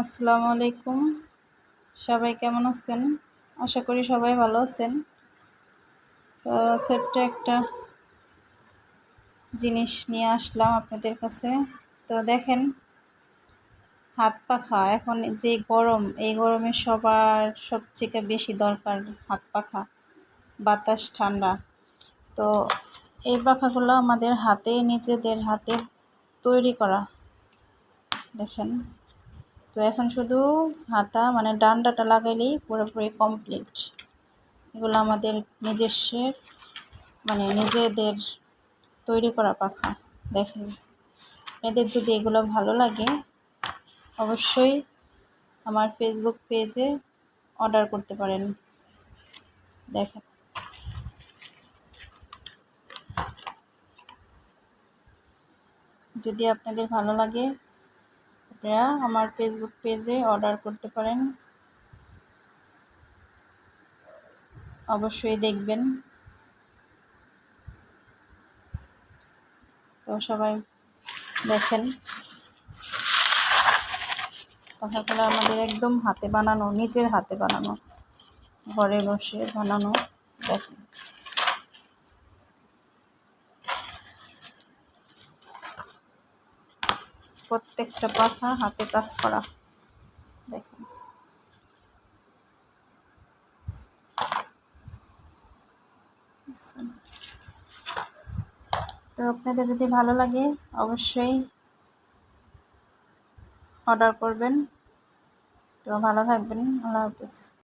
আসসালামু আলাইকুম। সবাই কেমন আছেন? আশা করি সবাই ভালো আছেন। তো ছোট্ট একটা জিনিস নিয়ে আসলাম আপনাদের কাছে। তো দেখেন, হাত পাখা এখন যে গরম, এই গরমে সবার সবথেকে বেশি দরকার হাত পাখা, বাতাস ঠান্ডা। তো এই পাখাগুলো আমাদের নিজেদের হাতে তৈরি করা। দেখেন, তো এখন শুধু হাতা মানে ডান্ডাটা লাগাইলেই পুরোপুরি কমপ্লিট। এগুলো আমাদের নিজেদের তৈরি করা পাখা। দেখেন, এদের যদি এগুলো ভালো লাগে অবশ্যই আমার ফেসবুক পেজে অর্ডার করতে পারেন। দেখেন, যদি আপনাদের ভালো লাগে আপনারা আমার ফেসবুক পেজে অর্ডার করতে পারেন। অবশ্যই দেখবেন। তো সবাই দেখেন, পাখাগুলো আমাদের একদম হাতে বানানো, নিজের হাতে বানানো, ঘরে বসে বানানো। দেখেন, প্রত্যেকটা পাখা হাতে কাজ করা। দেখেন, তো আপনাদের যদি ভালো লাগে অবশ্যই অর্ডার করবেন। তো ভালো থাকবেন। আল্লাহ হাফেজ।